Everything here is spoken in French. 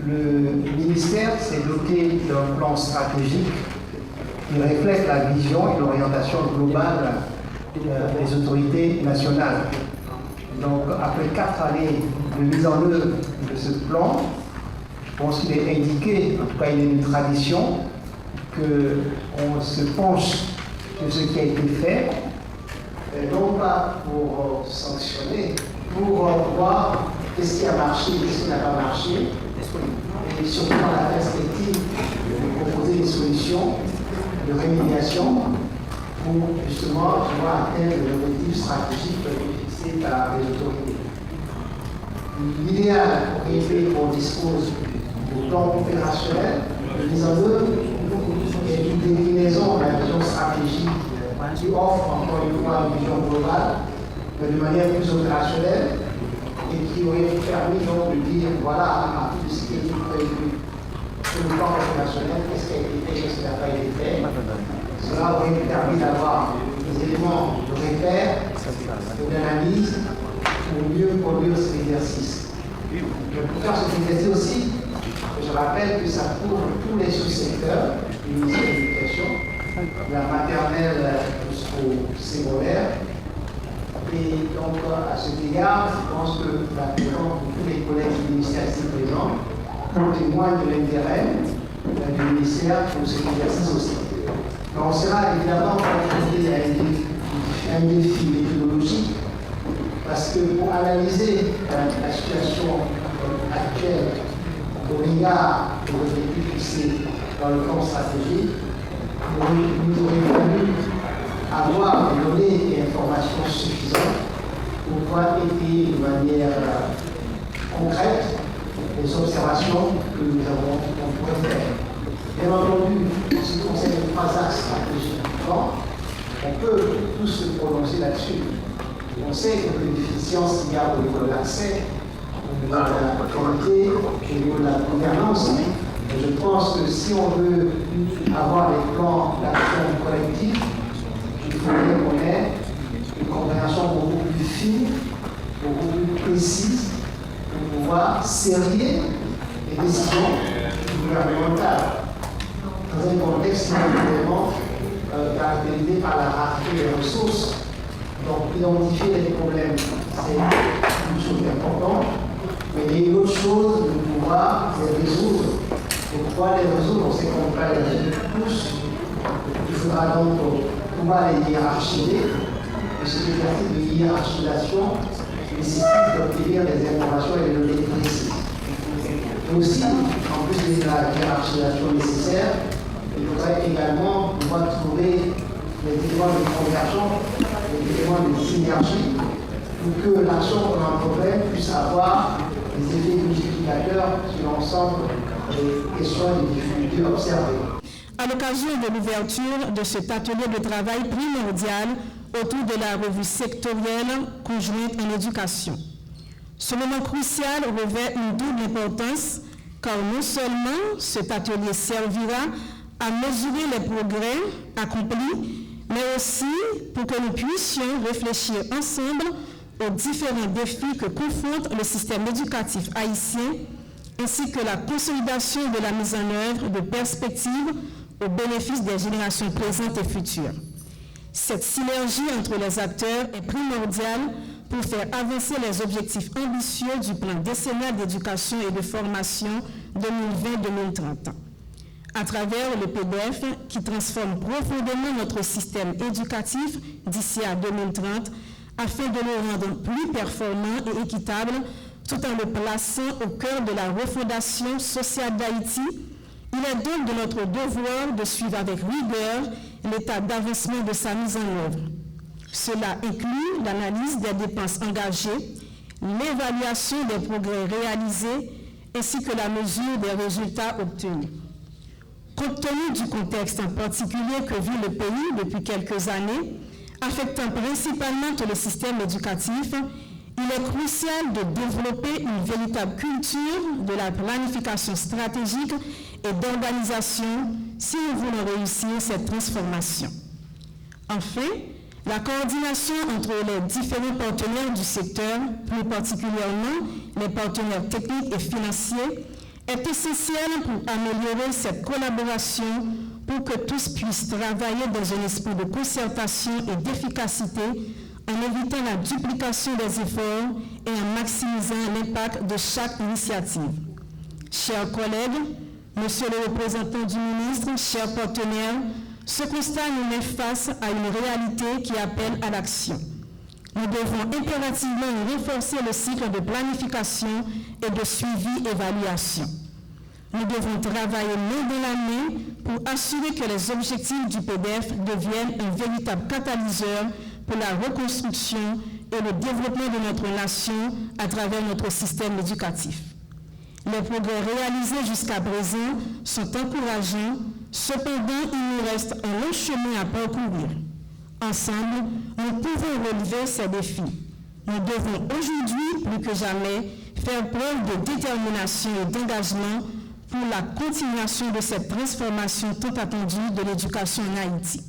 Le ministère s'est doté d'un plan stratégique qui reflète la vision et l'orientation globale des autorités nationales. Donc, après 4 années de mise en œuvre de ce plan, je pense qu'il est indiqué, en tout cas il y a une tradition, qu'on se penche sur ce qui a été fait, non pas pour sanctionner, pour voir qu'est-ce qui a marché, qu'est-ce qui n'a pas marché, et surtout dans la perspective de proposer des solutions de rémédiation pour justement pouvoir atteindre l'objectif stratégique fixé par les autorités. L'idéal aurait été qu'on dispose du plan opérationnel de mise en œuvre et d'une déclinaison de la vision stratégique qui offre encore une fois une vision globale, mais de manière plus opérationnelle et qui aurait permis donc de dire voilà, à partir de ce qui est prévu sur le plan opérationnel, qu'est-ce qui a été fait, qu'est-ce qui n'a pas été fait. Cela aurait permis d'avoir des éléments de repère, d'analyse pour mieux conduire cet exercice. Pour faire cet exercice aussi, je rappelle que ça couvre tous les sous-secteurs du ministère de l'Éducation, de la maternelle jusqu'au secondaire. Et donc, à cet égard, je pense que la présence de tous les collègues du ministère ici présents témoigne de l'intérêt du ministère pour cet exercice aussi. Mais on sera évidemment confronté à un défi méthodologique parce que pour analyser la situation actuelle au regard de l'objectif fixé dans le plan stratégique, nous aurait fallu avoir des données et informations suffisantes pour pouvoir étayer de manière concrète les observations que nous pourrait faire. Bien entendu, en ce qui concerne les 3 axes stratégiques du plan, on peut tous se prononcer là-dessus. On sait que les déficiences qu'il y a au niveau de l'accès, au niveau de la qualité, au niveau de la gouvernance, je pense que si on veut avoir les plans d'action collective, il faudrait qu'on ait une compréhension beaucoup plus fine, beaucoup plus précise, pour pouvoir serrer les décisions gouvernementales dans un contexte évidemment caractérisé par la rareté des ressources. Donc, identifier les problèmes, c'est une chose importante, mais il y a une autre chose de pouvoir les résoudre. Pour pouvoir les résoudre, on sait qu'on ne peut pas les résoudre tous. Il faudra donc pouvoir les hiérarchiser. Et cet exercice de hiérarchisation nécessite d'obtenir des informations et des données précises. Et aussi, en plus de la hiérarchisation nécessaire, il faudrait également pouvoir trouver des éléments de convergence, des éléments de synergie, pour que l'action qu'on entreprenne puisse avoir des effets multiplicateurs sur l'ensemble des questions et des difficultés observées. À l'occasion de l'ouverture de cet atelier de travail primordial autour de la revue sectorielle conjointe en éducation. Ce moment crucial revêt une double importance, car non seulement cet atelier servira à mesurer les progrès accomplis, mais aussi pour que nous puissions réfléchir ensemble aux différents défis que confronte le système éducatif haïtien, ainsi que la consolidation de la mise en œuvre de perspectives au bénéfice des générations présentes et futures. Cette synergie entre les acteurs est primordiale pour faire avancer les objectifs ambitieux du plan décennal d'éducation et de formation 2020-2030. À travers le PDF qui transforme profondément notre système éducatif d'ici à 2030 afin de le rendre plus performant et équitable tout en le plaçant au cœur de la refondation sociale d'Haïti. Il est donc de notre devoir de suivre avec rigueur l'état d'avancement de sa mise en œuvre. Cela inclut l'analyse des dépenses engagées, l'évaluation des progrès réalisés ainsi que la mesure des résultats obtenus. Compte tenu du contexte en particulier que vit le pays depuis quelques années, affectant principalement tout le système éducatif, il est crucial de développer une véritable culture de la planification stratégique et d'organisation si nous voulons réussir cette transformation. Enfin, la coordination entre les différents partenaires du secteur, plus particulièrement les partenaires techniques et financiers, est essentiel pour améliorer cette collaboration pour que tous puissent travailler dans un esprit de concertation et d'efficacité en évitant la duplication des efforts et en maximisant l'impact de chaque initiative. Chers collègues, Monsieur le représentant du ministre, chers partenaires, ce constat nous met face à une réalité qui appelle à l'action. Nous devons impérativement renforcer le cycle de planification et de suivi-évaluation. Nous devons travailler main dans la main pour assurer que les objectifs du PDF deviennent un véritable catalyseur pour la reconstruction et le développement de notre nation à travers notre système éducatif. Les progrès réalisés jusqu'à présent sont encourageants, cependant il nous reste un long chemin à parcourir. Ensemble, nous pouvons relever ces défis. Nous devons aujourd'hui, plus que jamais, faire preuve de détermination et d'engagement pour la continuation de cette transformation tant attendue de l'éducation en Haïti.